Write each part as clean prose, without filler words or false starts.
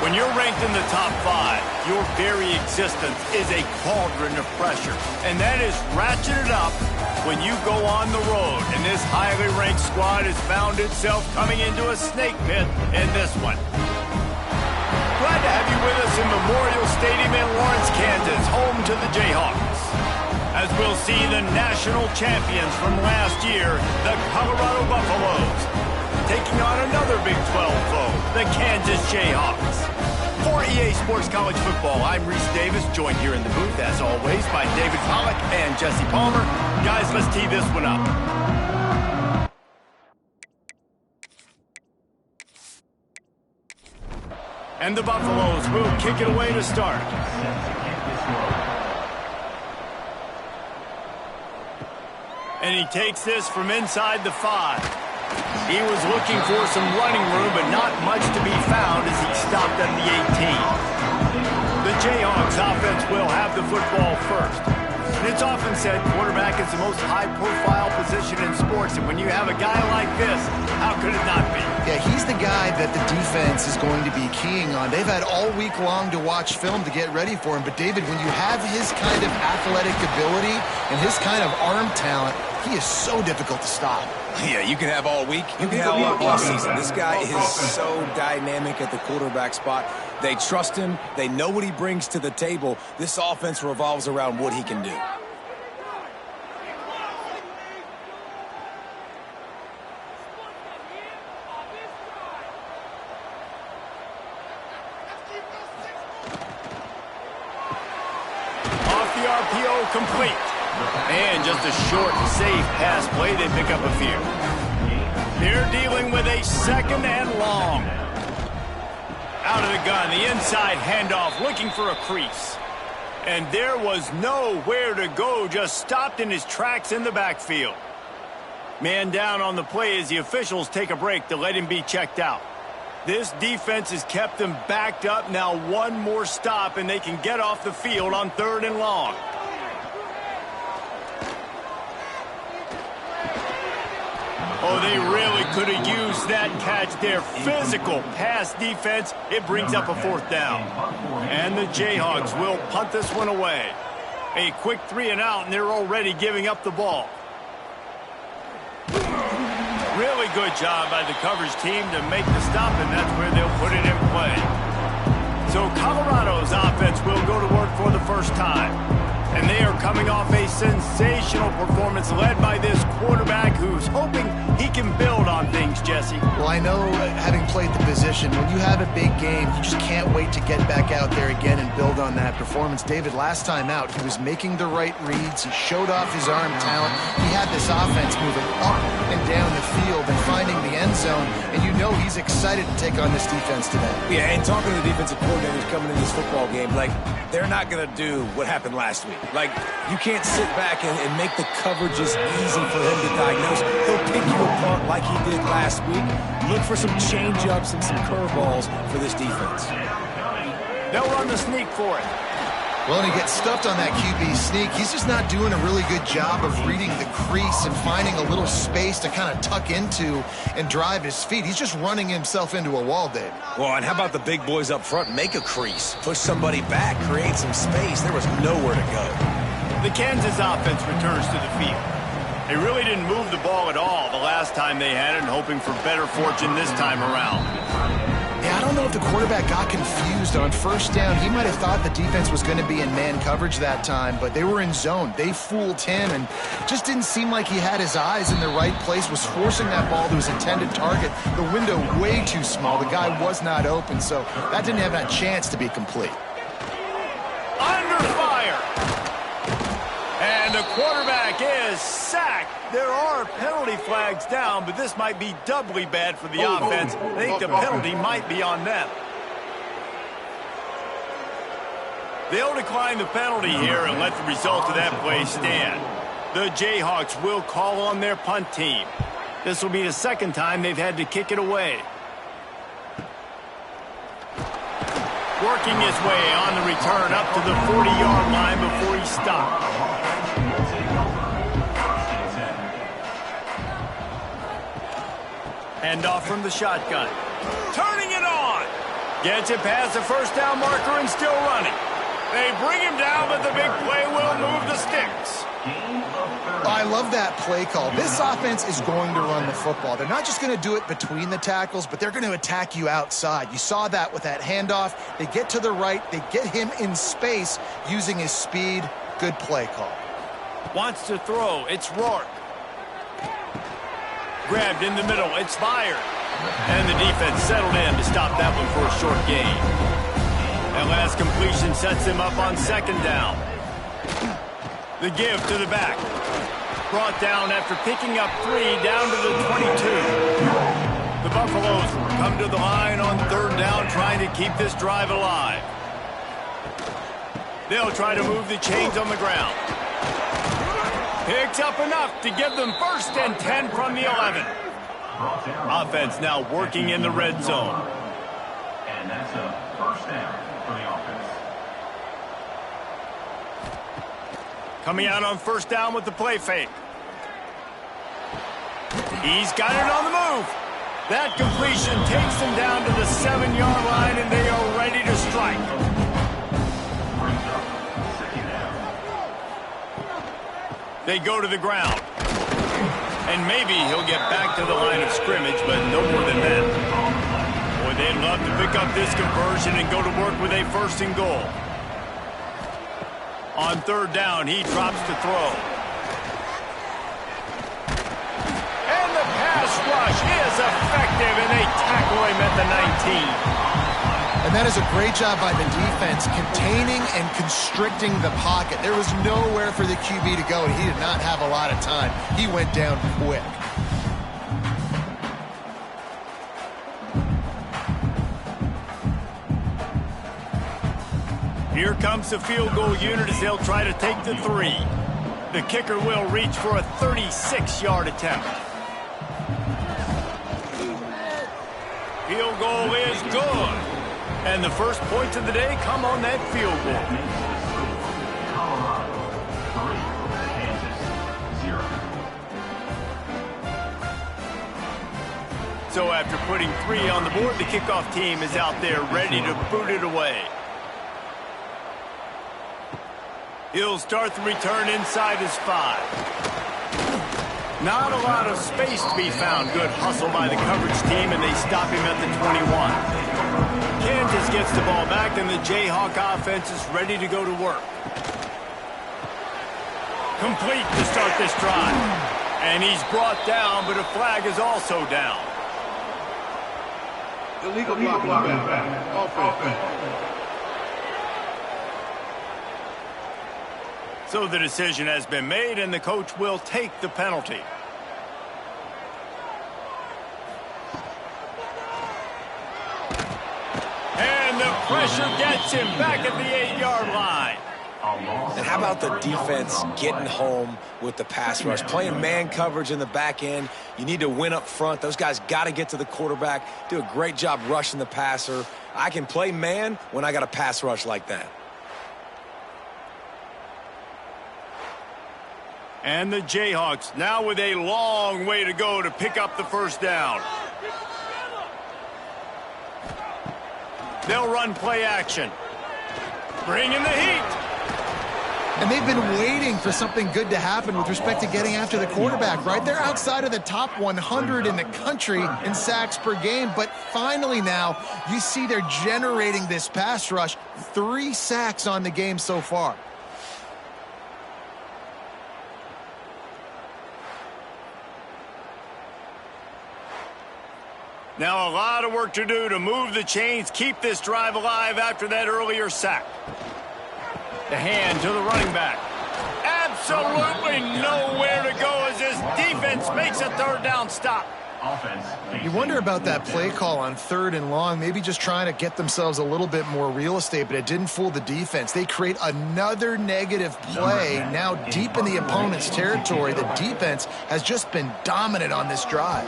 When you're ranked in the top 5, your very existence is a cauldron of pressure. And that is ratcheted up when you go on the road. And this highly ranked squad has found itself coming into a snake pit in this one. Glad to have you with us in Memorial Stadium in Lawrence, Kansas, home to the Jayhawks. As we'll see the national champions from last year, the Colorado Buffaloes, taking on another Big 12 foe, the Kansas Jayhawks. For EA Sports College Football, I'm Reese Davis, joined here in the booth, as always, by David Pollack and Jesse Palmer. Guys, let's tee this one up. And the Buffaloes will kick it away to start. And he takes this from inside the 5. He was looking for some running room, but not much to be found as he stopped at the 18. The Jayhawks offense will have the football first. And it's often said quarterback is the most high-profile position in sports, and when you have a guy like this, how could it not be? Yeah, he's the guy that the defense is going to be keying on. They've had all week long to watch film to get ready for him, but David, when you have his kind of athletic ability and his kind of arm talent, he is so difficult to stop. Yeah, you can have all week. You can have all season. This guy is so dynamic at the quarterback spot. They trust him. They know what he brings to the table. This offense revolves around what he can do. Off the RPO, complete. And just a short, safe pass play, they pick up a few. They're dealing with a second and long. Out of the gun, the inside handoff, looking for a crease. And there was nowhere to go, just stopped in his tracks in the backfield. Man down on the play as the officials take a break to let him be checked out. This defense has kept them backed up. Now one more stop, and they can get off the field on 3rd and long. Oh, they really could have used that catch there. Physical pass defense. It brings up a 4th down. And the Jayhawks will punt this one away. A quick 3 and out, and they're already giving up the ball. Really good job by the coverage team to make the stop, and that's where they'll put it in play. So Colorado's offense will go to work for the first time. And they are coming off a sensational performance led by this quarterback who's hoping he can build on things, Jesse. Well, I know, having played the position, when you have a big game, you just can't wait to get back out there again and build on that performance. David, last time out, he was making the right reads. He showed off his arm talent. He had this offense moving up and down the field and finding the end zone. And you know he's excited to take on this defense today. Yeah, and talking to the defensive coordinators coming in this football game, like, they're not going to do what happened last week. Like, you can't sit back and make the coverages easy for him to diagnose. He'll pick you apart like he did last week. Look for some change-ups and some curveballs for this defense. They'll run the sneak for it. Well, and he gets stuffed on that QB sneak. He's just not doing a really good job of reading the crease and finding a little space to kind of tuck into and drive his feet. He's just running himself into a wall, Dave. Well, and how about the big boys up front? Make a crease. Push somebody back. Create some space. There was nowhere to go. The Kansas offense returns to the field. They really didn't move the ball at all the last time they had it, and hoping for better fortune this time around. Yeah, I don't know if the quarterback got confused on 1st down. He might have thought the defense was going to be in man coverage that time, but they were in zone. They fooled him and just didn't seem like he had his eyes in the right place, was forcing that ball to his intended target. The window way too small. The guy was not open, so that didn't have that chance to be complete. Under fire! And the quarterback is sacked. There are penalty flags down, but this might be doubly bad for the offense. I think the penalty might be on them. They'll decline the penalty here and let the result of that play stand. The Jayhawks will call on their punt team. This will be the 2nd time they've had to kick it away. Working his way on the return up to the 40-yard line before he stopped. Handoff from the shotgun. Turning it on. Gets it past the first down marker and still running. They bring him down, but the big play will move the sticks. I love that play call. This offense is going to run the football. They're not just going to do it between the tackles, but they're going to attack you outside. You saw that with that handoff. They get to the right. They get him in space using his speed. Good play call. Wants to throw. It's Rourke. Grabbed in the middle. It's fired. And the defense settled in to stop that one for a short gain. That last completion sets him up on second down. The give to the back. Brought down after picking up 3 down to the 22. The Buffaloes come to the line on third down, trying to keep this drive alive. They'll try to move the chains on the ground. Picks up enough to give them 1st and 10 from the 11. Offense now working in the red zone. And that's a 1st down for the offense. Coming out on 1st down with the play fake. He's got it on the move. That completion takes them down to the 7-yard line, and they are ready to strike. They go to the ground. And maybe he'll get back to the line of scrimmage, but no more than that. Boy, they'd love to pick up this conversion and go to work with a 1st and goal. On 3rd down, he drops to throw. And the pass rush is effective, and they tackle him at the 19. And that is a great job by the defense, containing and constricting the pocket. There was nowhere for the QB to go, and he did not have a lot of time. He went down quick. Here comes the field goal unit as they'll try to take the 3. The kicker will reach for a 36-yard attempt. Field goal is good. And the first points of the day come on that field goal. Colorado 3, Kansas 0. So after putting 3 on the board, the kickoff team is out there ready to boot it away. He'll start the return inside his 5. Not a lot of space to be found. Good hustle by the coverage team, and they stop him at the 21. Kansas gets the ball back, and the Jayhawk offense is ready to go to work. Complete to start this drive. And he's brought down, but a flag is also down. Illegal blocking back. Offense. So the decision has been made, and the coach will take the penalty. And the pressure gets him back at the 8-yard line. And how about the defense getting home with the pass rush? Playing man coverage in the back end. You need to win up front. Those guys got to get to the quarterback. Do a great job rushing the passer. I can play man when I got a pass rush like that. And the Jayhawks now with a long way to go to pick up the 1st down. They'll run play action. Bring in the heat. And they've been waiting for something good to happen with respect to getting after the quarterback, right? They're outside of the top 100 in the country in sacks per game, but finally now you see they're generating this pass rush. 3 sacks on the game so far. Now a lot of work to do to move the chains, keep this drive alive after that earlier sack. The hand to the running back. Absolutely nowhere to go as this defense makes a 3rd down stop. You wonder about that play call on 3rd and long, maybe just trying to get themselves a little bit more real estate, but it didn't fool the defense. They create another negative play now deep in the opponent's territory. The defense has just been dominant on this drive.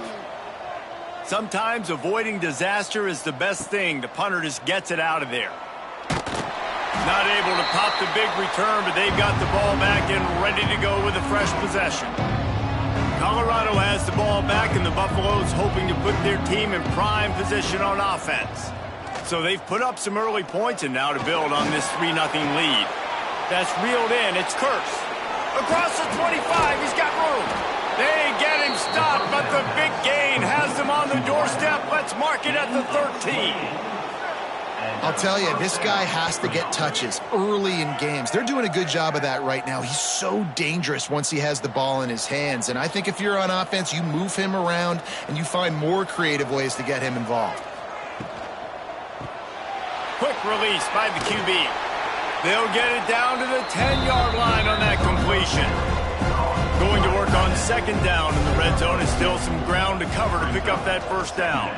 Sometimes avoiding disaster is the best thing. The punter just gets it out of there. Not able to pop the big return, but they've got the ball back and ready to go with a fresh possession. Colorado has the ball back, and the Buffaloes hoping to put their team in prime position on offense. So they've put up some early points, and now to build on this 3-0 lead. That's reeled in. It's Curse. Across the 25, he's got room. They get him stopped, but the big gain has them on the doorstep. Let's mark it at the 13. I'll tell you, this guy has to get touches early in games. They're doing a good job of that right now. He's so dangerous once he has the ball in his hands. And I think if you're on offense, you move him around and you find more creative ways to get him involved. Quick release by the QB. They'll get it down to the 10-yard line on that completion. Going to work on second down in the red zone. Is still some ground to cover to pick up that first down.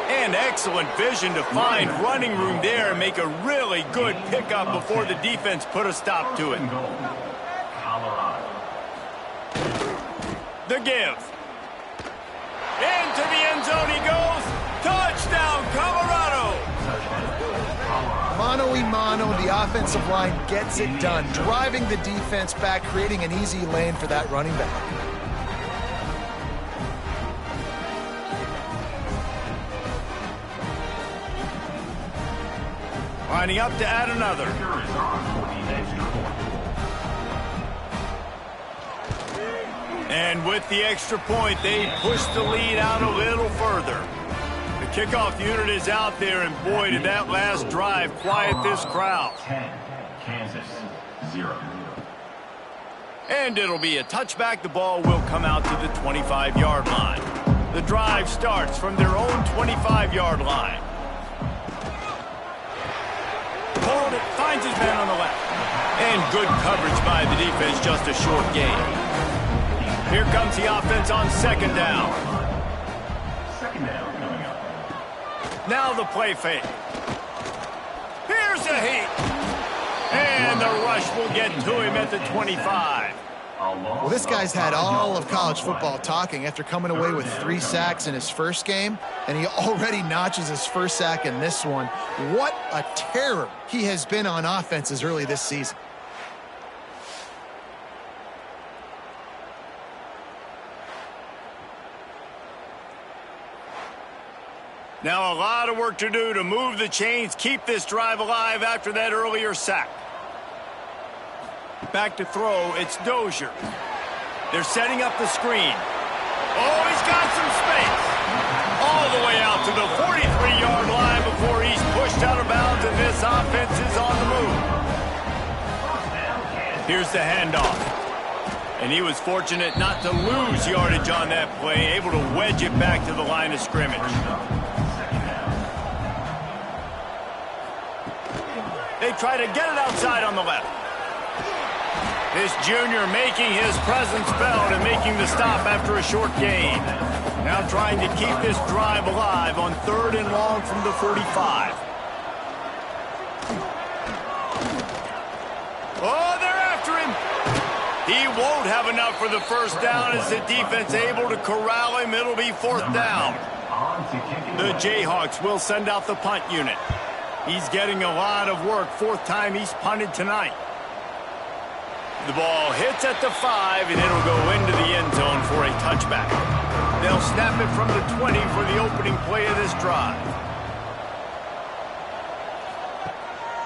And excellent vision to find running room there and make a really good pickup before the defense put a stop to it. The give. Into the end zone he goes. Touchdown, Colorado! Mano-a-mano, the offensive line gets it done, driving the defense back, creating an easy lane for that running back. Lining up to add another. And with the extra point, they push the lead out a little further. The kickoff unit is out there, and boy, did that last drive quiet this crowd. 10, Kansas, 0. And it'll be a touchback. The ball will come out to the 25-yard line. The drive starts from their own 25-yard line. Hold it, finds his man on the left. And good coverage by the defense, just a short gain. Here comes the offense on second down. Second down coming up. Now the play fake. Here's a heat. And the rush will get to him at the 25. Well, this guy's had all of college football talking after coming away with 3 sacks in his first game, and he already notches his first sack in this one. What a terror he has been on offenses early this season. Now a lot of work to do to move the chains, keep this drive alive after that earlier sack. Back to throw, it's Dozier. They're setting up the screen. Oh, he's got some space. All the way out to the 43-yard line before he's pushed out of bounds, and this offense is on the move. Here's the handoff. And he was fortunate not to lose yardage on that play, able to wedge it back to the line of scrimmage. They try to get it outside on the left. This junior making his presence felt and making the stop after a short gain. Now trying to keep this drive alive on 3rd and long from the 45. Oh, they're after him. He won't have enough for the first down as the defense able to corral him. It'll be 4th down. The Jayhawks will send out the punt unit. He's getting a lot of work. 4th time he's punted tonight. The ball hits at the 5, and it'll go into the end zone for a touchback. They'll snap it from the 20 for the opening play of this drive.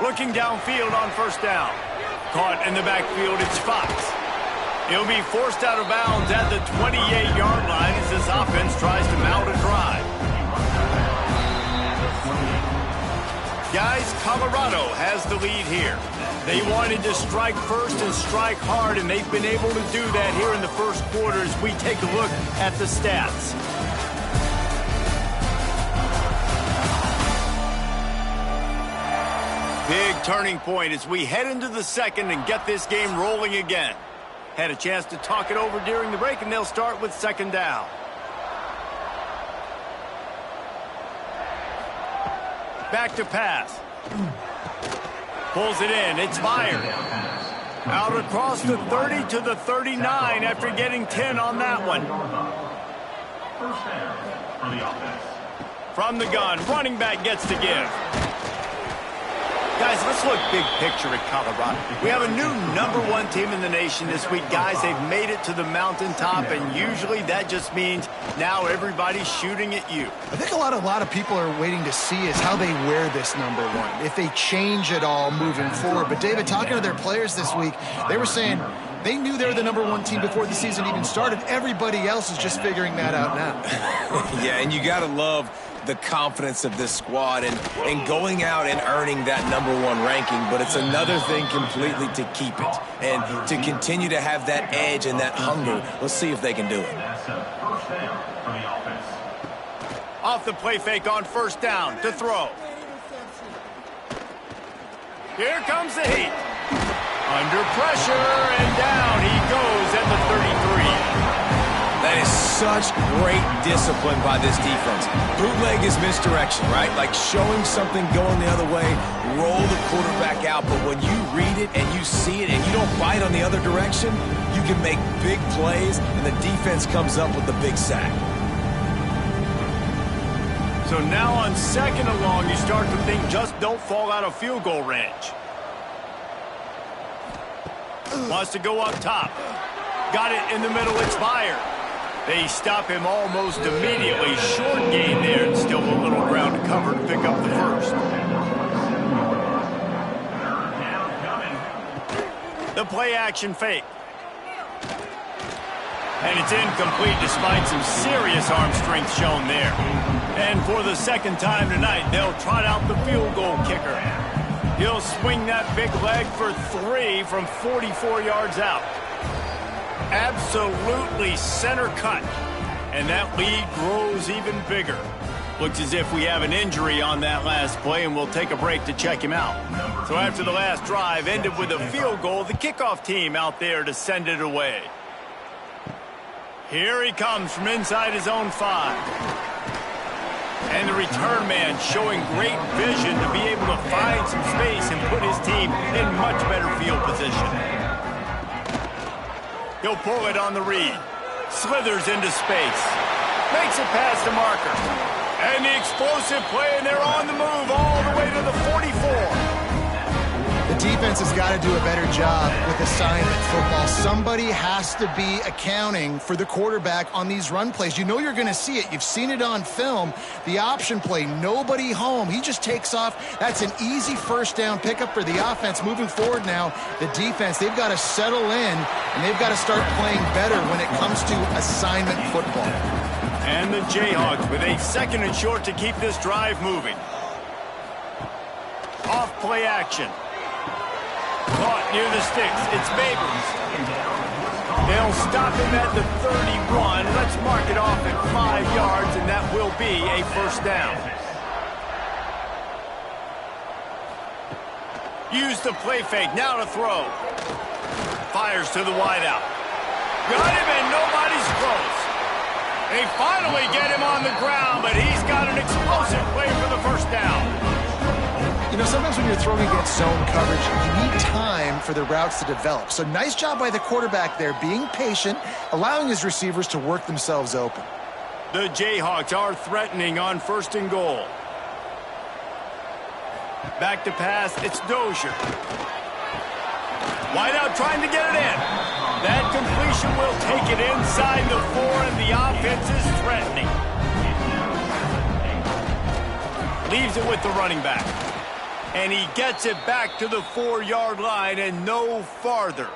Looking downfield on first down. Caught in the backfield, it's Fox. He'll be forced out of bounds at the 28-yard line as this offense tries to mount a drive. Guys, Colorado has the lead here. They wanted to strike first and strike hard, and they've been able to do that here in the first quarter as we take a look at the stats. Big turning point as we head into the second and get this game rolling again. Had a chance to talk it over during the break, and they'll start with second down. Back to pass. Pulls it in. It's fired. Out across the 30 to the 39 after getting 10 on that one. First down for the offense. From the gun, running back gets to give. Guys, let's look big picture at Colorado. We have a new #1 team in the nation this week. Guys, they've made it to the mountaintop, and usually that just means now everybody's shooting at you. I think a lot of people are waiting to see is how they wear this #1, if they change it all moving forward. But, David, talking to their players this week, they were saying they knew they were the #1 team before the season even started. Everybody else is just figuring that out now. Yeah, and you got to love the confidence of this squad and going out and earning that #1 ranking, but it's another thing completely to keep it and to continue to have that edge and that hunger. Let's see if they can do it. That's a first down for the offense. Off the play fake on first down to throw. Here comes the heat. Under pressure, and down he goes at the 33. That is such great discipline by this defense. Bootleg is misdirection, right? Like showing something going the other way, roll the quarterback out. But when you read it and you see it and you don't bite on the other direction, you can make big plays, and the defense comes up with the big sack. So now on second and long, you start to think just don't fall out of field goal range. Wants to go up top. Got it in the middle, it's fired. They stop him almost immediately. Short gain there, and still a little ground to cover to pick up the first. The play action fake. And it's incomplete despite some serious arm strength shown there. And for the second time tonight, they'll trot out the field goal kicker. He'll swing that big leg for 3 from 44 yards out. Absolutely center cut. And that lead grows even bigger. Looks as if we have an injury on that last play, and we'll take a break to check him out. So after the last drive ended with a field goal, the kickoff team out there to send it away. Here he comes from inside his own 5. And the return man showing great vision to be able to find some space and put his team in much better field position. He'll pull it on the read. Slithers into space. Makes it past the marker. And the explosive play, and they're on the move all the way to the 44. The defense has got to do a better job with assignment football. Somebody has to be accounting for the quarterback on these run plays. You know you're going to see it. You've seen it on film. The option play, nobody home. He just takes off. That's an easy first down pickup for the offense. Moving forward now, the defense, they've got to settle in, and they've got to start playing better when it comes to assignment football. And the Jayhawks with a second and short to keep this drive moving. Off play action. Caught near the sticks. It's Babers. They'll stop him at the 31. Let's mark it off at 5 yards, and that will be a first down. Use the play fake. Now to throw. Fires to the wideout. Got him, and nobody's close. They finally get him on the ground, but he's got an explosive play for the first down. You know, sometimes when you're throwing against zone coverage, you need time for the routes to develop. So nice job by the quarterback there, being patient, allowing his receivers to work themselves open. The Jayhawks are threatening on first and goal. Back to pass, it's Dozier. Wide out trying to get it in. That completion will take it inside the 4, and the offense is threatening. Leaves it with the running back. And he gets it back to the 4-yard line and no farther.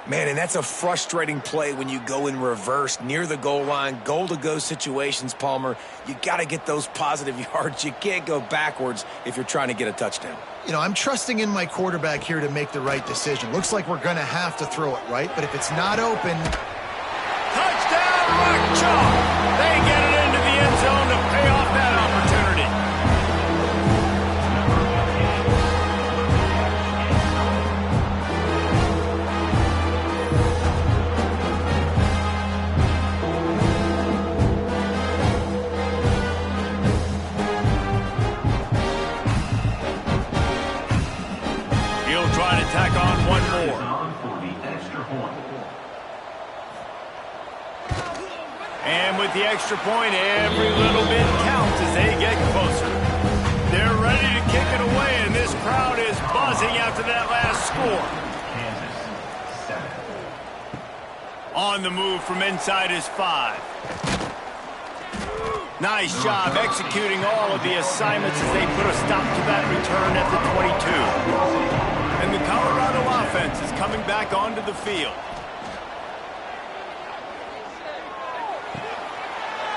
Man, and that's a frustrating play when you go in reverse near the goal line, goal-to-go situations, Palmer. You got to get those positive yards. You can't go backwards if you're trying to get a touchdown. You know, I'm trusting in my quarterback here to make the right decision. Looks like we're going to have to throw it, right? But if it's not open... Touchdown, Rock Chalk! They get it into the end zone to pay off that opportunity. Tack on one more. And with the extra point, every little bit counts as they get closer. They're ready to kick it away, and this crowd is buzzing after that last score. Kansas, 7. On the move from inside his 5. Nice job executing all of the assignments as they put a stop to that return at the 22. And the Colorado offense is coming back onto the field.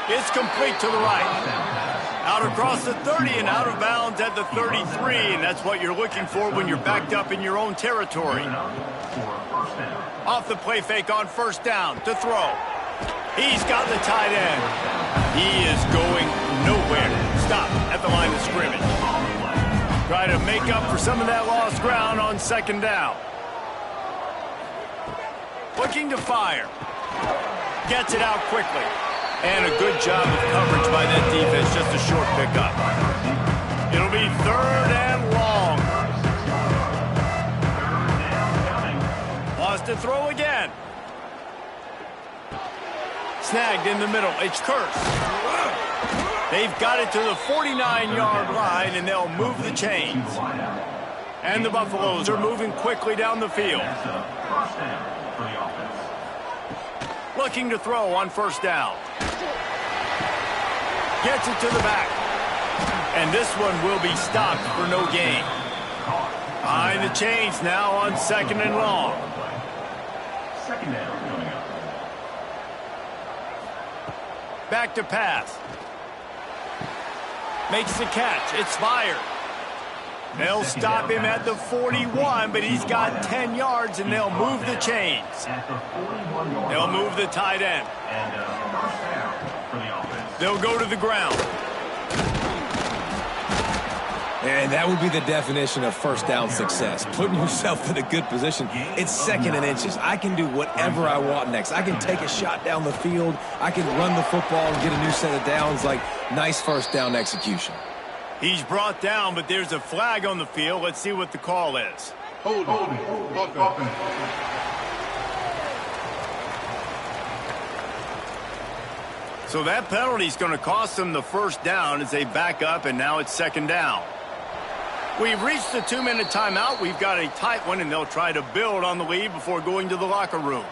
It's complete to the right. Out across the 30 and out of bounds at the 33, and that's what you're looking for when you're backed up in your own territory. Off the play fake on first down to throw. He's got the tight end. He is going nowhere. Stop at the line of scrimmage. Try to make up for some of that lost ground on second down. Looking to fire. Gets it out quickly. And a good job of coverage by that defense, just a short pickup. It'll be 3rd and long. Lost to throw again. Snagged in the middle. It's Kurtz. They've got it to the 49-yard line, and they'll move the chains. And the Buffaloes are moving quickly down the field. Looking to throw on first down. Gets it to the back. And this one will be stopped for no gain. Behind the chains now on 2nd and long. Second down coming up. Back to pass. Makes the catch. It's fired. They'll stop him at the 41, but he's got 10 yards, and they'll move the chains. They'll move the tight end. They'll go to the ground. And that would be the definition of first down success. Putting yourself in a good position. It's 2nd and inches. I can do whatever I want next. I can take a shot down the field. I can run the football and get a new set of downs. Like, nice first down execution. He's brought down, but there's a flag on the field. Let's see what the call is. Hold offense. So that penalty is going to cost them the first down as they back up, and now it's 2nd down. We've reached the 2-minute timeout. We've got a tight one, and they'll try to build on the lead before going to the locker room.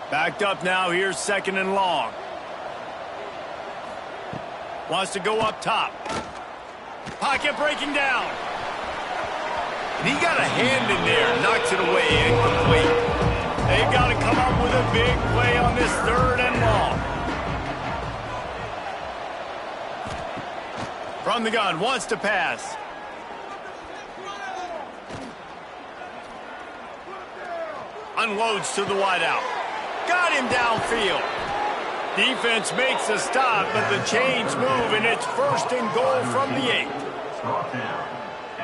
Backed up now. Here's 2nd and long. Wants to go up top. Pocket breaking down. And he got a hand in there. Knocks it away, incomplete. They've got to come up with a big play on this 3rd and long. From the gun, wants to pass. Unloads to the wideout. Got him downfield. Defense makes a stop, but the chains move, and it's 1st and goal from the 8.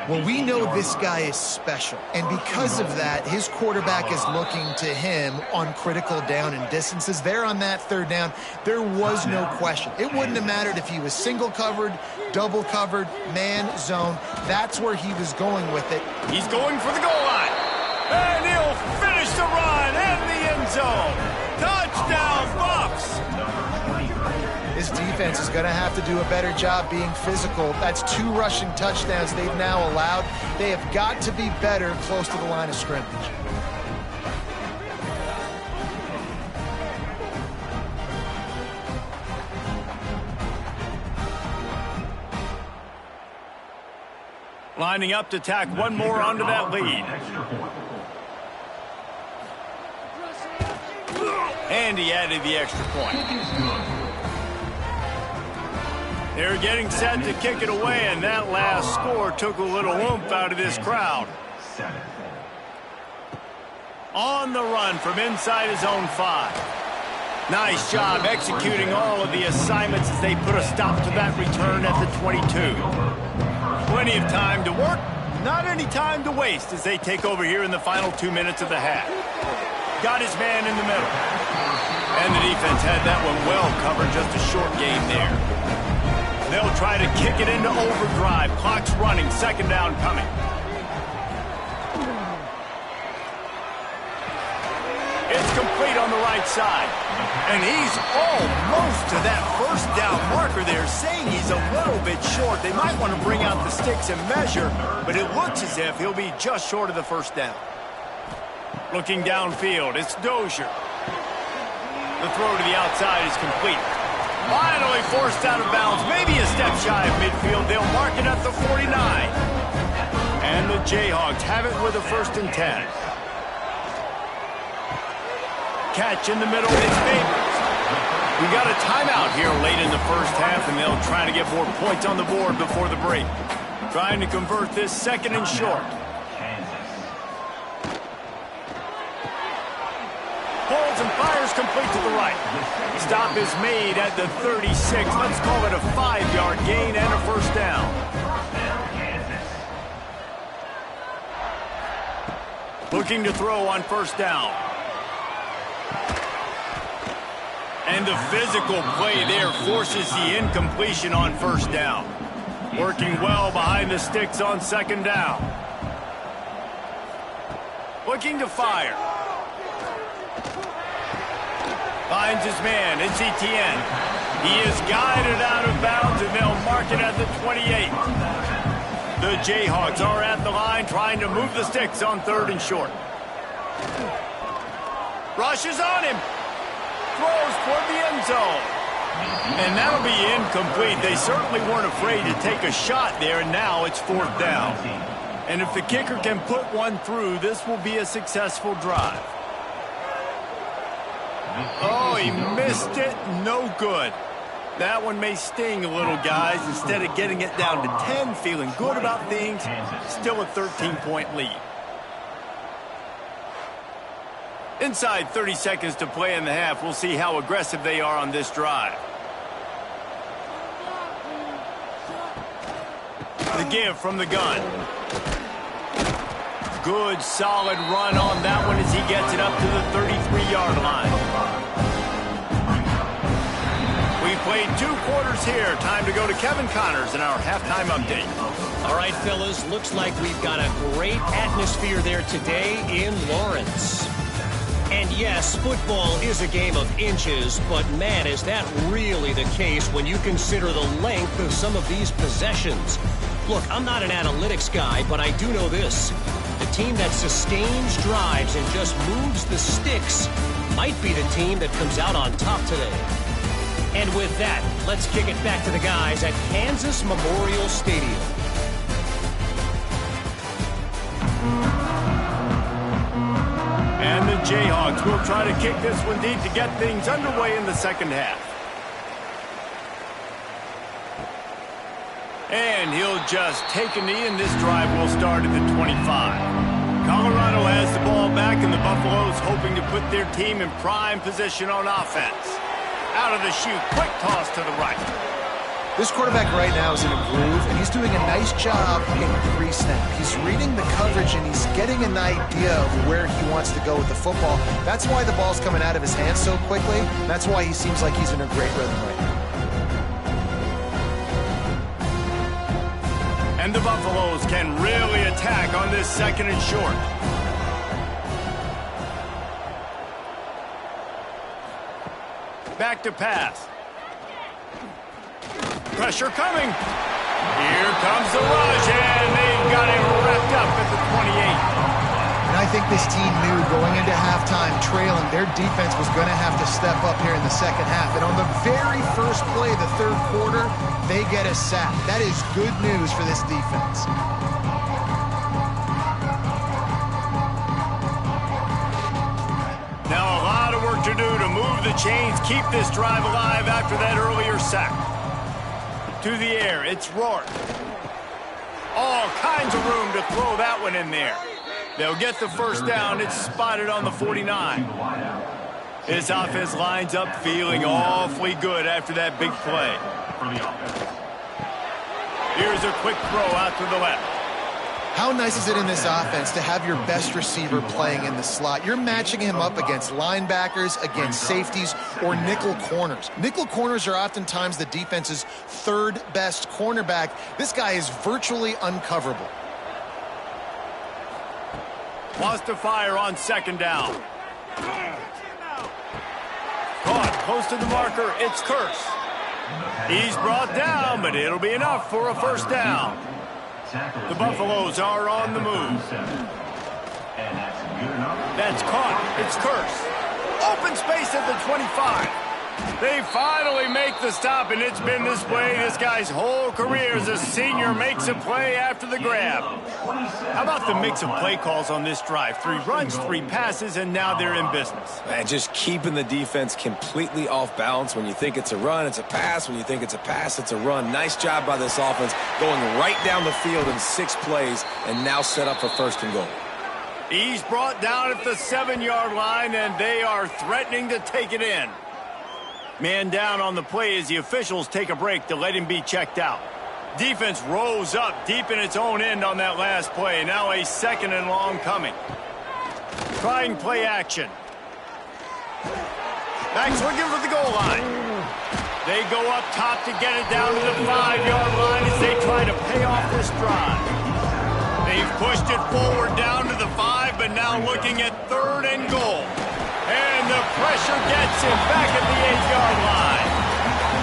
Well, we know this guy is special, and because of that, his quarterback is looking to him on critical down and distances. There on that 3rd down, there was no question. It wouldn't have mattered if he was single covered, double covered, man, zone. That's where he was going with it. He's going for the goal line, and he'll finish the run in the end zone. Touchdown, Buffs! This defense is going to have to do a better job being physical. That's 2 rushing touchdowns they've now allowed. They have got to be better close to the line of scrimmage. Lining up to tack one more onto that lead. And he added the extra point. They're getting set to kick it away, and that last score took a little oomph out of this crowd. On the run from inside his own 5. Nice job executing all of the assignments as they put a stop to that return at the 22. Plenty of time to work, not any time to waste as they take over here in the final 2 minutes of the half. Got his man in the middle. And the defense had that one well covered, just a short game there. They'll try to kick it into overdrive. Clock's running, 2nd down coming. It's complete on the right outside. And he's almost to that first down marker there, saying he's a little bit short. They might want to bring out the sticks and measure, but it looks as if he'll be just short of the first down. Looking downfield, it's Dozier. The throw to the outside is complete. Finally forced out of bounds, maybe a step shy of midfield. They'll mark it at the 49. And the Jayhawks have it with a 1st and 10. Catch in the middle, it's Babers. We got a timeout here late in the first half, and they'll try to get more points on the board before the break. Trying to convert this 2nd and short. Pulls and fires complete to the right. Stop is made at the 36. Let's call it a 5-yard gain and a 1st down. Looking to throw on 1st down. And the physical play there forces the incompletion on 1st down. Working well behind the sticks on 2nd down. Looking to fire. Finds his man. It's Etienne. He is guided out of bounds, and they'll mark it at the 28. The Jayhawks are at the line trying to move the sticks on 3rd and short. Rushes on him. Throws toward the end zone. And that'll be incomplete. They certainly weren't afraid to take a shot there, and now it's 4th down. And if the kicker can put one through, this will be a successful drive. Oh, he missed it. No good. That one may sting a little, guys. Instead of getting it down to 10, feeling good about things, still a 13-point lead. Inside 30 seconds to play in the half. We'll see how aggressive they are on this drive. The give from the gun. Good, solid run on that one as he gets it up to the 33-yard line. We played 2 quarters here. Time to go to Kevin Connors in our halftime update. All right, fellas, looks like we've got a great atmosphere there today in Lawrence. And yes, football is a game of inches, but man, is that really the case when you consider the length of some of these possessions. Look, I'm not an analytics guy, but I do know this. The team that sustains drives and just moves the sticks might be the team that comes out on top today. And with that, let's kick it back to the guys at Kansas Memorial Stadium. And the Jayhawks will try to kick this one deep to get things underway in the 2nd half. And he'll just take a knee, and this drive will start at the 25. Colorado has the ball back, and the Buffaloes hoping to put their team in prime position on offense. Out of the chute, quick toss to the right. This quarterback right now is in a groove, and he's doing a nice job in pre-snap. He's reading the coverage, and he's getting an idea of where he wants to go with the football. That's why the ball's coming out of his hands so quickly. That's why he seems like he's in a great rhythm right now. And the Buffaloes can really attack on this 2nd and short. Back to pass. Pressure coming. Here comes the rush, and they've got him wrapped up at the 28. And I think this team knew going into halftime trailing, their defense was going to have to step up here in the 2nd half. And on the very first play of the 3rd quarter, they get a sack. That is good news for this defense. Now a lot of work to do to move the chains, keep this drive alive after that earlier sack. To the air, it's Rourke. All kinds of room to throw that one in there. They'll get the 1st down. It's spotted on the 49. This offense lines up feeling awfully good after that big play. Here's a quick throw out to the left. How nice is it in this offense to have your best receiver playing in the slot? You're matching him up against linebackers, against safeties, or nickel corners. Nickel corners are oftentimes the defense's 3rd best cornerback. This guy is virtually uncoverable. Wants to fire on 2nd down. close to the marker. It's Curse. He's brought down, but it'll be enough for a first down. The Buffaloes are on the move. That's caught. It's Curse. Open space at the 25. They finally make the stop, and it's been this way this guy's whole career as a senior makes a play after the grab. How about the mix of play calls on this drive? 3 runs, 3 passes, and now they're in business. Man, just keeping the defense completely off balance. When you think it's a run, it's a pass. When you think it's a pass, it's a run. Nice job by this offense going right down the field in 6 plays and now set up for first and goal. He's brought down at the 7-yard line, and they are threatening to take it in. Man down on the play as the officials take a break to let him be checked out. Defense rose up deep in its own end on that last play. Now a 2nd and long coming. Trying play action. Backs looking for the goal line. They go up top to get it down to the 5-yard line as they try to pay off this drive. They've pushed it forward down to the 5, but now looking at 3rd and goal. And the pressure gets him back at the 8-yard line.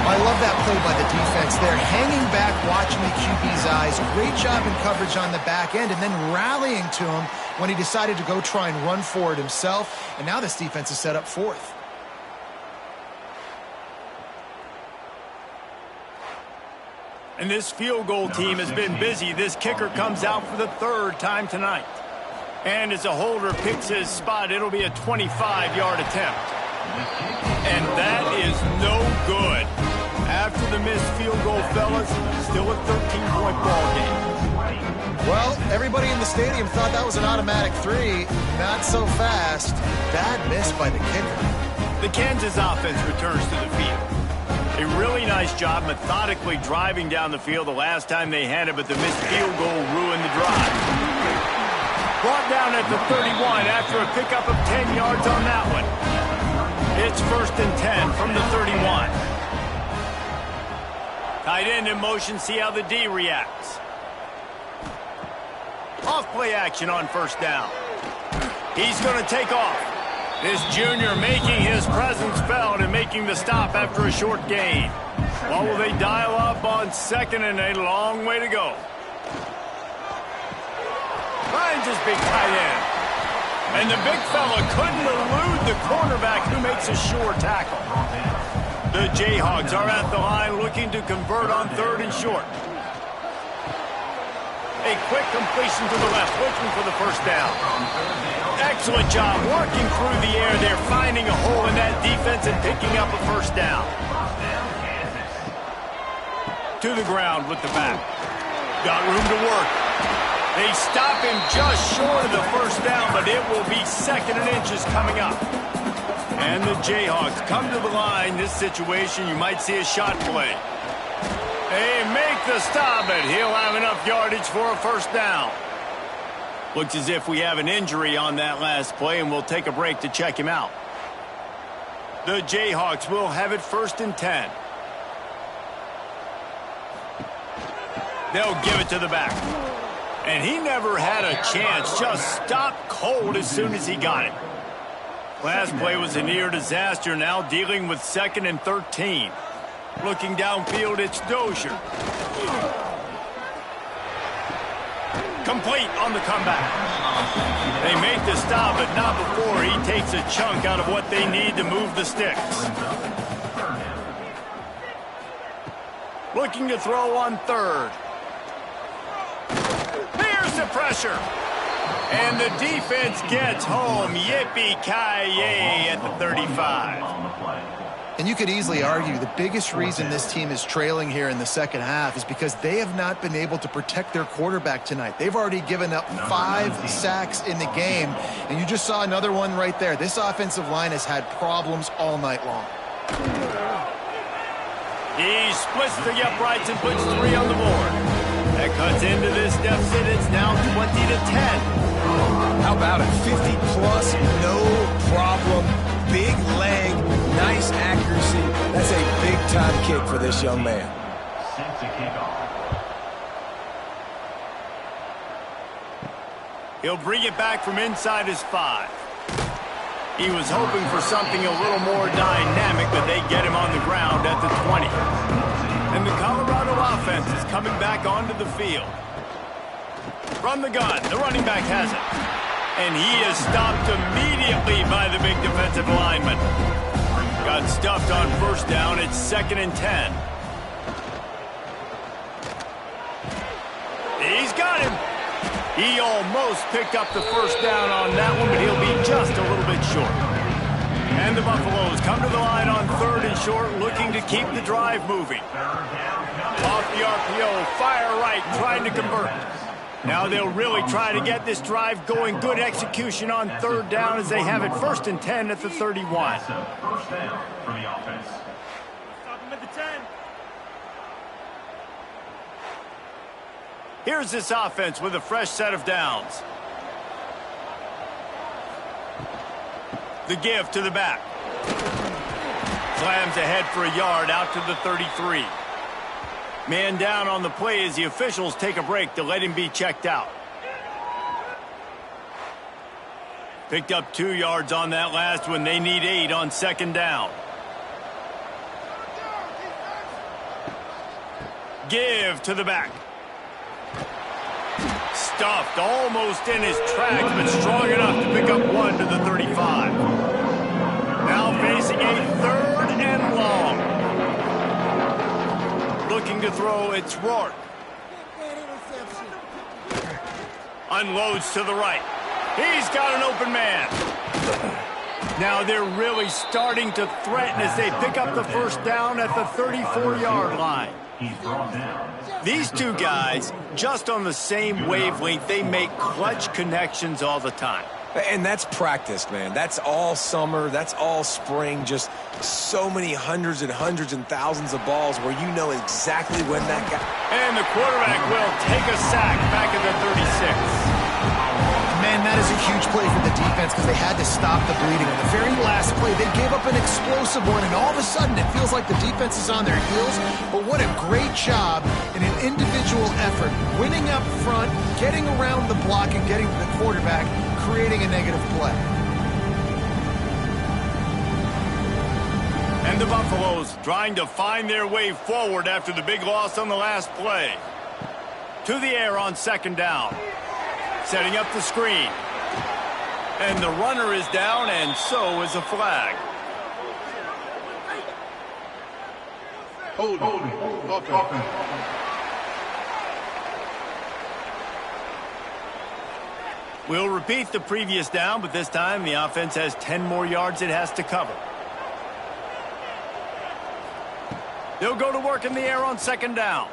I love that play by the defense there. Hanging back, watching the QB's eyes. Great job in coverage on the back end, and then rallying to him when he decided to go try and run for it himself. And now this defense is set up 4th. And this field goal team has been busy. This kicker comes out for the 3rd time tonight. And as a holder picks his spot, it'll be a 25-yard attempt. And that is no good. After the missed field goal, fellas, still a 13-point ball game. Well, everybody in the stadium thought that was an automatic 3. Not so fast. Bad miss by the kicker. The Kansas offense returns to the field. A really nice job methodically driving down the field the last time they had it, but the missed field goal ruined the drive. Brought down at the 31 after a pickup of 10 yards on that one. It's 1st and 10 from the 31. Tight end in motion, see how the D reacts. Off play action on 1st down. He's going to take off. This junior making his presence felt and making the stop after a short gain. Well, will they dial up on 2nd and a long way to go? Finds his big tight end. And the big fella couldn't elude the cornerback who makes a sure tackle. The Jayhawks are at the line looking to convert on 3rd and short. A quick completion to the left, looking for the first down. Excellent job working through the air there, finding a hole in that defense and picking up a first down. To the ground with the back. Got room to work. They stop him just short of the first down, but it will be 2nd and inches coming up. And the Jayhawks come to the line. This situation, you might see a shot play. They make the stop, but he'll have enough yardage for a first down. Looks as if we have an injury on that last play, and we'll take a break to check him out. The Jayhawks will have it 1st and 10. They'll give it to the back. And he never had a chance, just stopped cold as soon as he got it. Last play was a near disaster, now dealing with 2nd and 13. Looking downfield, it's Dozier. Complete on the comeback. They make the stop, but not before he takes a chunk out of what they need to move the sticks. Looking to throw on 3rd. Here's the pressure. And the defense gets home. Yippee-ki-yay at the 35. And you could easily argue the biggest reason this team is trailing here in the second half is because they have not been able to protect their quarterback tonight. They've already given up 5 sacks in the game, and you just saw another one right there. This offensive line has had problems all night long. He splits the uprights and puts 3 on the board. That cuts into this deficit. It's now 20-10. How about it? 50-plus, no problem. Big leg, nice accuracy. That's a big-time kick for this young man. Set to kick off. He'll bring it back from inside his 5. He was hoping for something a little more dynamic, but they get him on the ground at the 20. And the Colorado offense is coming back onto the field. From the gun, the running back has it. And he is stopped immediately by the big defensive lineman. Got stuffed on first down. It's 2nd and 10. He's got him. He almost picked up the first down on that one, but he'll be just a little bit short. And the Buffaloes come to the line on 3rd and short, looking to keep the drive moving. Off the RPO, fire right, trying to convert. Now they'll really try to get this drive going. Good execution on 3rd down as they have it 1st and 10 at the 31. First down for the offense. Stop him at the 10. Here's this offense with a fresh set of downs. The give to the back. Slams ahead for a yard out to the 33. Man down on the play as the officials take a break to let him be checked out. Picked up 2 yards on that last one. They need 8 on 2nd down. Give to the back. Stuffed almost in his tracks, but strong enough to pick up 1 to the 35. Now facing a 3rd and long. Looking to throw, it's Rourke. Unloads to the right. He's got an open man. Now they're really starting to threaten as they pick up the first down at the 34-yard line. He's brought down. These two guys, just on the same wavelength, they make clutch connections all the time. And that's practice, man. That's all summer. That's all spring. Just so many hundreds and thousands of balls where you know exactly when that guy... And the quarterback will take a sack back at the 36. Man, that is a huge play for the defense because they had to stop the bleeding. On the very last play, they gave up an explosive one, and all of a sudden it feels like the defense is on their heels. But what a great job in an individual effort, winning up front, getting around the block, and getting to the quarterback, creating a negative play. And the Buffaloes trying to find their way forward after the big loss on the last play. To the air on 2nd down. Setting up the screen. And the runner is down, and so is a flag. Holding. Offense. We'll repeat the previous down, but this time the offense has 10 more yards it has to cover. They'll go to work in the air on 2nd down.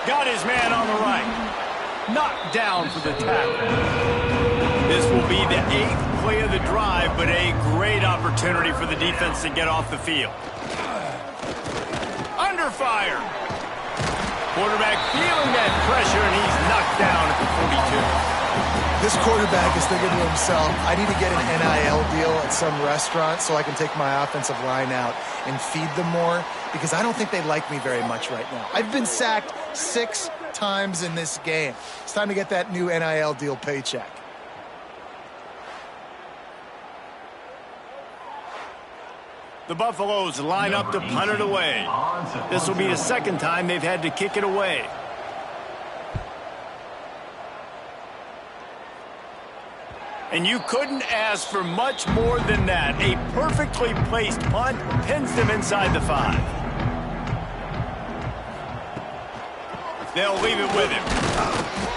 Got his man on the right. Knocked down for the tackle. This will be the 8th play of the drive, but a great opportunity for the defense to get off the field. Under fire. Quarterback feeling that pressure, and he's knocked down at the 42. This quarterback is thinking to himself, I need to get an NIL deal at some restaurant so I can take my offensive line out and feed them more, because I don't think they like me very much right now. I've been sacked 6 times in this game. It's time to get that new NIL deal paycheck. The Buffaloes line up to punt it away. This will be the 2nd time they've had to kick it away. And you couldn't ask for much more than that. A perfectly placed punt pins them inside the 5. They'll leave it with him.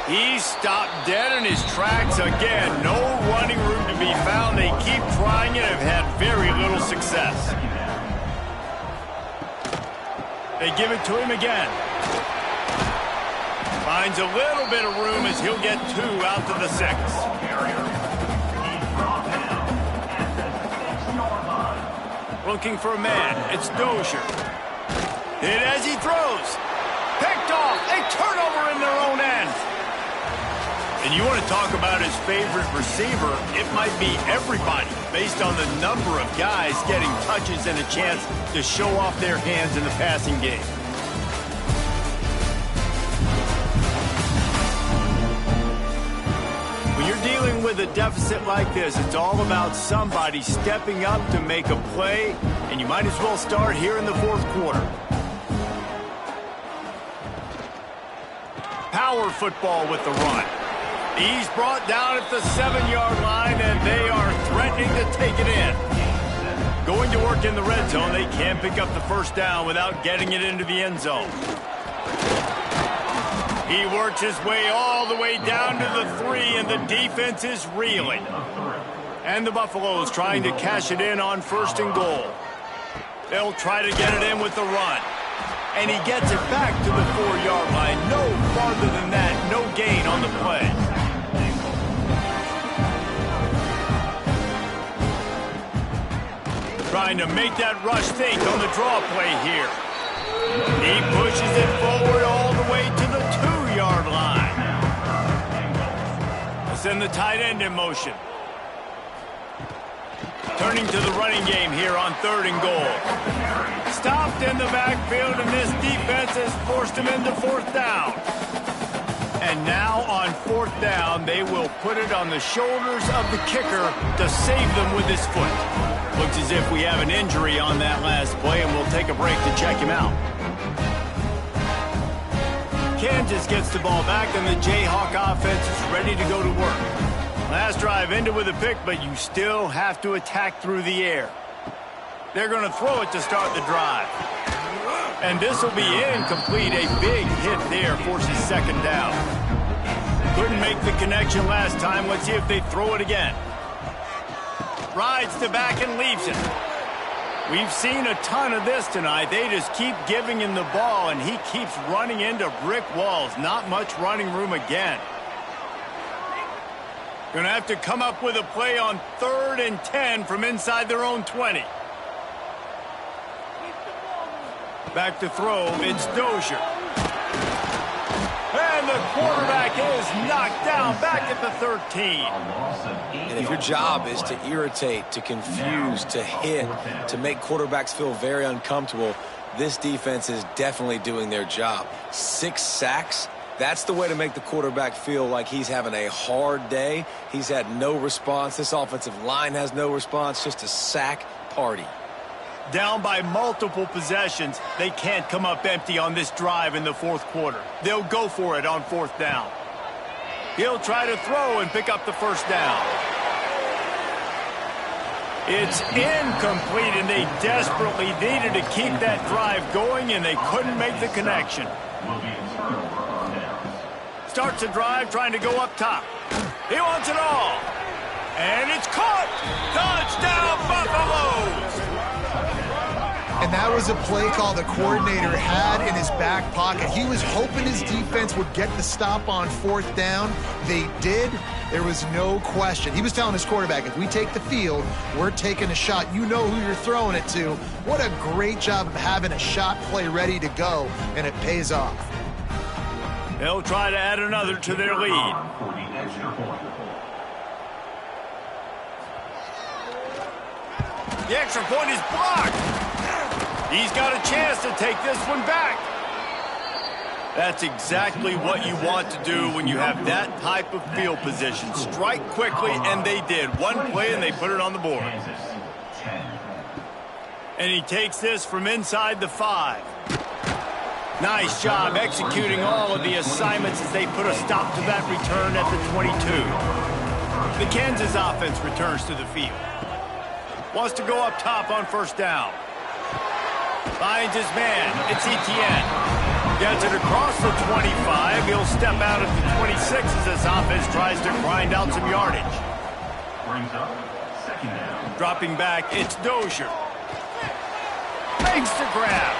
He's stopped dead in his tracks again. No running room to be found. They keep trying it and have had very little success. They give it to him again. Finds a little bit of room as he'll get 2 out to the 6. Looking for a man. It's Dozier. Hit as he throws. Picked off. A turnover in their own end. And you want to talk about his favorite receiver, it might be everybody based on the number of guys getting touches and a chance to show off their hands in the passing game. When you're dealing with a deficit like this, it's all about somebody stepping up to make a play, and you might as well start here in the fourth quarter. Power football with the run. He's brought down at the 7-yard line, and they are threatening to take it in. Going to work in the red zone, they can't pick up the first down without getting it into the end zone. He works his way all the way down to the 3, and the defense is reeling. And the Buffaloes trying to cash it in on 1st and goal. They'll try to get it in with the run. And he gets it back to the 4-yard line. No farther than that, no gain on the play. Trying to make that rush think on the draw play here. He pushes it forward all the way to the 2-yard line. Let's send the tight end in motion. Turning to the running game here on 3rd and goal. Stopped in the backfield, and this defense has forced him into 4th down. And now on 4th down, they will put it on the shoulders of the kicker to save them with his foot. Looks as if we have an injury on that last play, and we'll take a break to check him out. Kansas gets the ball back, and the Jayhawk offense is ready to go to work. Last drive ended with a pick, but you still have to attack through the air. They're going to throw it to start the drive. And this will be incomplete. A big hit there forces 2nd down. Couldn't make the connection last time. Let's see if they throw it again. Rides the back and leaves it. We've seen a ton of this tonight. They just keep giving him the ball, and he keeps running into brick walls. Not much running room again. Going to have to come up with a play on 3rd and 10 from inside their own 20. Back to throw, it's Dozier. And the quarterback is knocked down back at the 13. And if your job is to irritate, to confuse, to hit, to make quarterbacks feel very uncomfortable, this defense is definitely doing their job. 6 sacks. That's the way to make the quarterback feel like he's having a hard day. He's had no response. This offensive line has no response. Just a sack party. Down by multiple possessions, they can't come up empty on this drive in the 4th quarter. They'll go for it on 4th down. He'll try to throw and pick up the 1st down. It's incomplete, and they desperately needed to keep that drive going, and they couldn't make the connection. Starts a drive trying to go up top. He wants it all. And it's caught. Touchdown, Buffaloes. And that was a play call the coordinator had in his back pocket. He was hoping his defense would get the stop on 4th down. They did. There was no question. He was telling his quarterback, if we take the field, we're taking a shot. You know who you're throwing it to. What a great job of having a shot play ready to go, and it pays off. They'll try to add another to their lead. The extra point is blocked. He's got a chance to take this one back. That's exactly what you want to do when you have that type of field position. Strike quickly, and they did. One play, and they put it on the board. And he takes this from inside the 5. Nice job executing all of the assignments as they put a stop to that return at the 22. The Kansas offense returns to the field. Wants to go up top on 1st down. Finds his man. It's Etienne. Gets it across the 25. He'll step out at the 26 as this offense tries to grind out some yardage. Brings up 2nd down. Dropping back, it's Dozier. Makes the grab.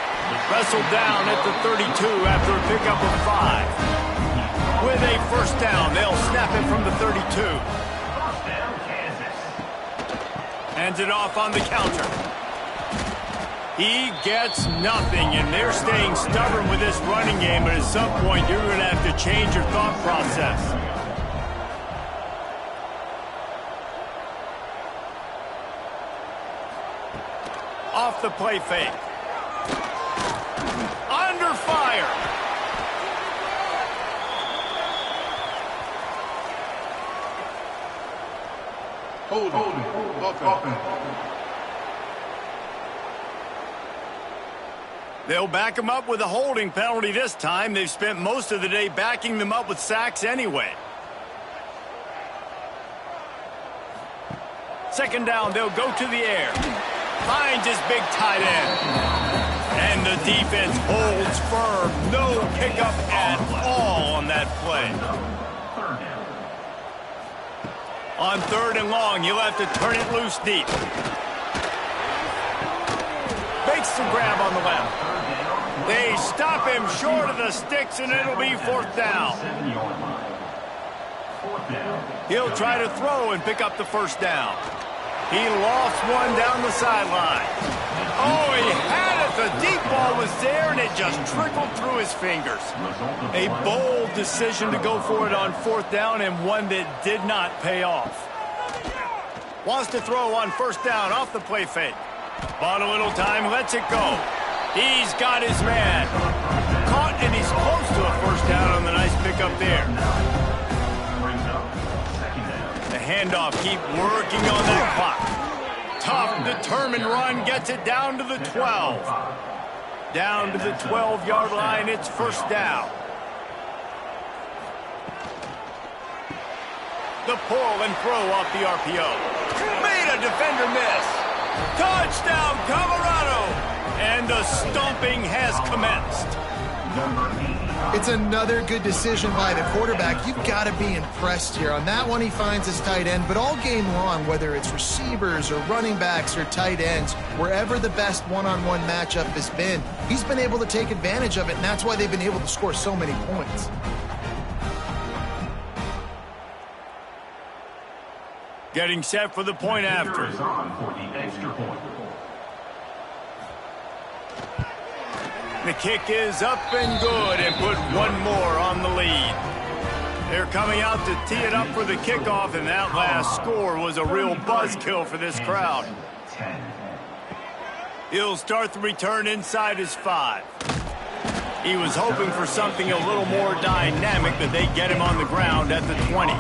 Wrestled down at the 32 after a pickup of 5. With a 1st down, they'll snap it from the 32. Hands it off on the counter. He gets nothing, and they're staying stubborn with this running game, but at some point you're going to have to change your thought process. Off the play fake. Under fire. Offense. They'll back them up with a holding penalty this time. They've spent most of the day backing them up with sacks anyway. Second down, they'll go to the air. Finds his big tight end. And the defense holds firm. No pickup at all on that play. On third and long, you'll have to turn it loose deep. Makes the grab on the left. They stop him short of the sticks, and it'll be fourth down. He'll try to throw and pick up the first down. He lost one down the sideline. Oh, he had it. The deep ball was there, and it just trickled through his fingers. A bold decision to go for it on fourth down, and one that did not pay off. Wants to throw on first down off the play fake. Bought a little time, lets it go. He's got his man. Caught, and he's close to a first down on the nice pickup there. The handoff, keep working on that clock. Tough, determined run, gets it down to the 12. Down to the 12-yard line, it's first down. The pull and throw off the RPO. Made a defender miss. Touchdown, Colorado! And the stomping has commenced. It's another good decision by the quarterback. You've got to be impressed here. On that one, he finds his tight end, but all game long, whether it's receivers or running backs or tight ends, wherever the best one-on-one matchup has been, he's been able to take advantage of it, and that's why they've been able to score so many points. Getting set for the point after. The kick is up and good, and put one more on the lead. They're coming out to tee it up for the kickoff, and that last score was a real buzzkill for this crowd. He'll start the return inside his 5. He was hoping for something a little more dynamic, but they get him on the ground at the 20.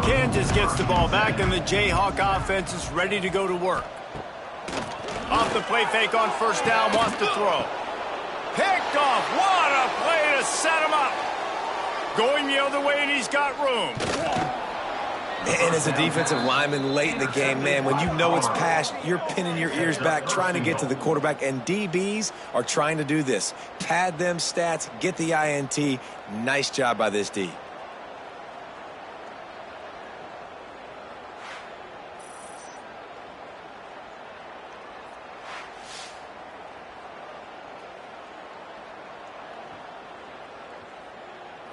Kansas gets the ball back, and the Jayhawk offense is ready to go to work. Off the play fake on first down, wants to throw. Picked off. What a play to set him up. Going the other way, and he's got room. And as a defensive lineman late in the game, man, when you know it's past, you're pinning your ears back, trying to get to the quarterback, and DBs are trying to do this. Pad them stats, get the INT. Nice job by this D.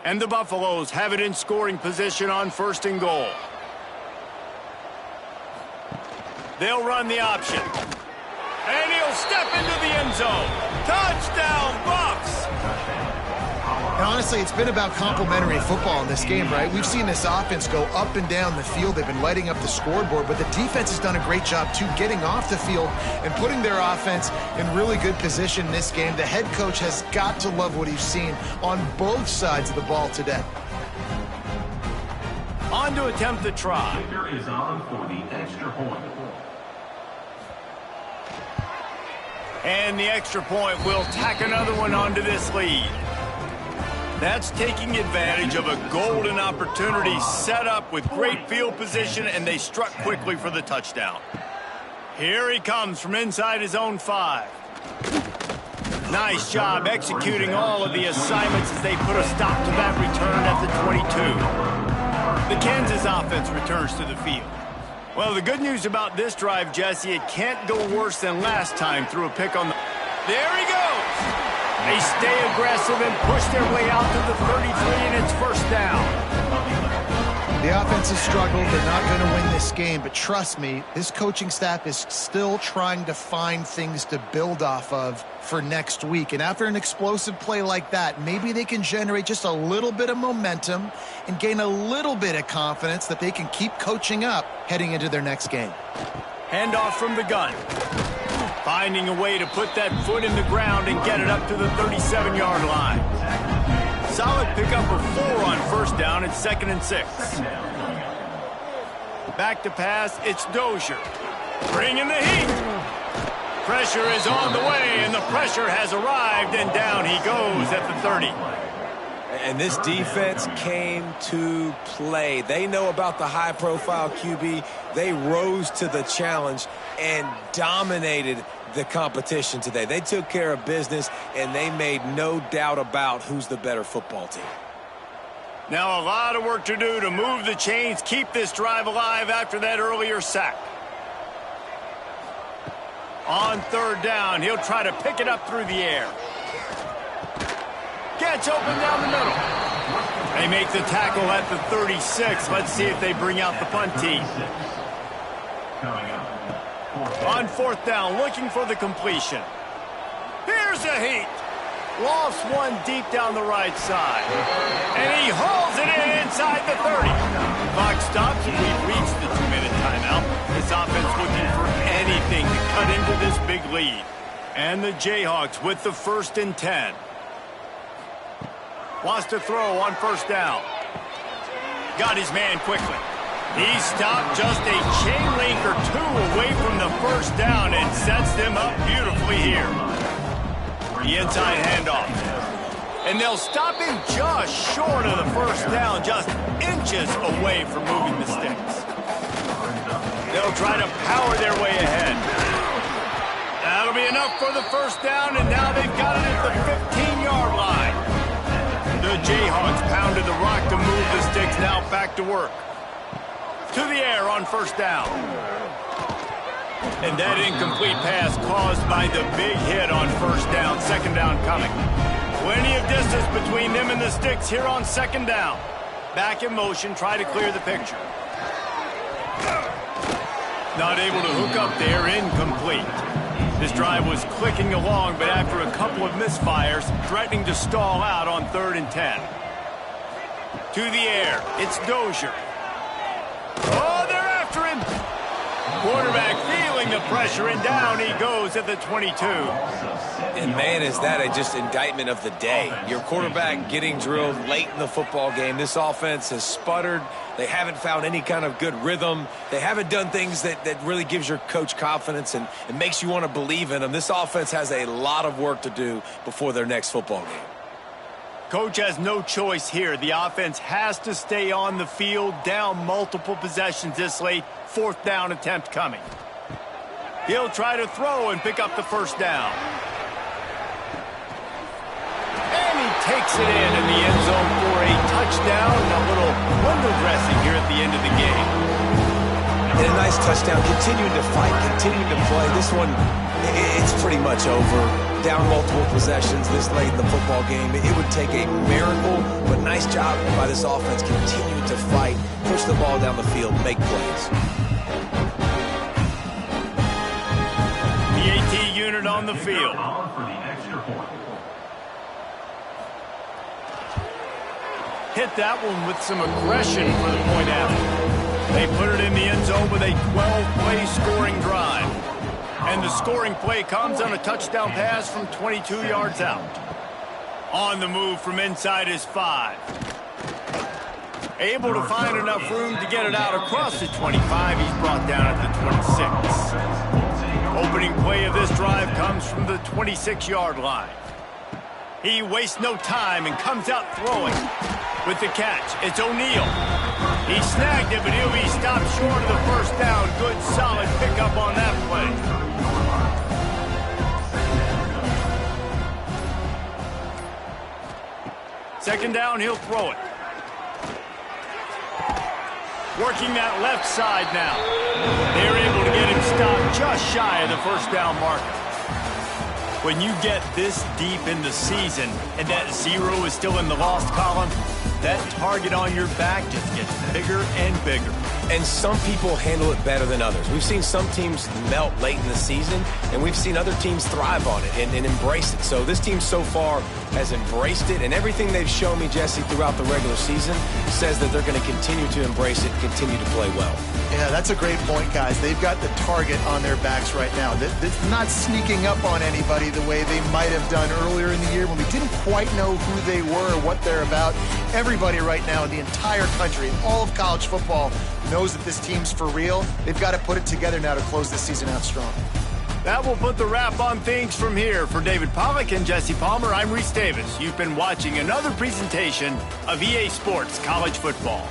And the Buffaloes have it in scoring position on first and goal. They'll run the option. And he'll step into the end zone. Touchdown, Buffs! And honestly, it's been about complementary football in this game, right? We've seen this offense go up and down the field. They've been lighting up the scoreboard, but the defense has done a great job, too, getting off the field and putting their offense in really good position in this game. The head coach has got to love what he's seen on both sides of the ball today. On to attempt the try. Kicker is on for the extra point. And the extra point will tack another one onto this lead. That's taking advantage of a golden opportunity set up with great field position, and they struck quickly for the touchdown. Here he comes from inside his own 5. Nice job executing all of the assignments as they put a stop to that return at the 22. The Kansas offense returns to the field. Well, the good news about this drive, Jesse, it can't go worse than last time through a pick on the... There he goes! They stay aggressive and push their way out to the 33, and it's first down. The offense has struggled. They're not going to win this game, but trust me, this coaching staff is still trying to find things to build off of for next week. And after an explosive play like that, maybe they can generate just a little bit of momentum and gain a little bit of confidence that they can keep coaching up heading into their next game. Handoff from the gun. Finding a way to put that foot in the ground and get it up to the 37-yard line. Solid pickup of 4 on first down. It's 2nd and 6. Back to pass, it's Dozier. Bringing the heat. Pressure is on the way, and the pressure has arrived, and down he goes at the 30. And this defense came to play. They know about the high-profile QB. They rose to the challenge and dominated the competition today. They took care of business, and they made no doubt about who's the better football team. Now a lot of work to do to move the chains, keep this drive alive after that earlier sack. On third down, he'll try to pick it up through the air. Gets open down the middle. They make the tackle at the 36. Let's see if they bring out the punt team. On fourth down, looking for the completion. Here's a heat. Lost one deep down the right side. And he hauls it in inside the 30. Clock stops and we've reached the 2-minute timeout. This offense looking for anything to cut into this big lead. And the Jayhawks with the 1st and 10. Wants to throw on first down. Got his man quickly. He stopped just a chain link or two away from the first down and sets them up beautifully here. The inside handoff. And they'll stop him just short of the first down, just inches away from moving the sticks. They'll try to power their way ahead. That'll be enough for the first down, and now they've got it at the 15-yard line. The Jayhawks pounded the rock to move the sticks, now back to work. To the air on first down. And that incomplete pass caused by the big hit on first down. Second down coming. Plenty of distance between them and the sticks here on second down. Back in motion, try to clear the picture. Not able to hook up there, incomplete. This drive was clicking along, but after a couple of misfires, threatening to stall out on 3rd and 10. To the air, it's Dozier. Oh, they're after him. Quarterback feeling the pressure, and down he goes at the 22. And, man, is that just indictment of the day. Your quarterback getting drilled late in the football game. This offense has sputtered. They haven't found any kind of good rhythm. They haven't done things that really gives your coach confidence and makes you want to believe in them. This offense has a lot of work to do before their next football game. Coach has no choice here. The offense has to stay on the field, down multiple possessions this late. 4th down attempt coming. He'll try to throw and pick up the first down. And he takes it in the end zone for a touchdown and a little window dressing here at the end of the game. And a nice touchdown. Continuing to fight, continuing to play. This one, it's pretty much over. Down multiple possessions this late in the football game. It would take a miracle, but nice job by this offense continuing to fight, push the ball down the field, make plays. The AT unit on the field. Hit that one with some aggression for the point after. They put it in the end zone with a 12-play scoring drive. And the scoring play comes on a touchdown pass from 22 yards out. On the move from inside his 5. Able to find enough room to get it out across the 25. He's brought down at the 26. Opening play of this drive comes from the 26-yard line. He wastes no time and comes out throwing. With the catch, it's O'Neal. He snagged it, but he'll be stopped short of the first down. Good, solid pickup on that play. Second down, he'll throw it. Working that left side now. They're able to get him stopped just shy of the first down marker. When you get this deep in the season and that 0 is still in the lost column, that target on your back just gets bigger and bigger. And some people handle it better than others. We've seen some teams melt late in the season, and we've seen other teams thrive on it and embrace it. So this team so far has embraced it, and everything they've shown me, Jesse, throughout the regular season says that they're going to continue to embrace it, continue to play well. Yeah, that's a great point, guys. They've got the target on their backs right now. They're not sneaking up on anybody the way they might have done earlier in the year when we didn't quite know who they were or what they're about. Everybody right now in the entire country, all of college football, knows that this team's for real. They've got to put it together now to close this season out strong. That will put the wrap on things from here. For David Pollack and Jesse Palmer, I'm Reese Davis. You've been watching another presentation of EA Sports College Football.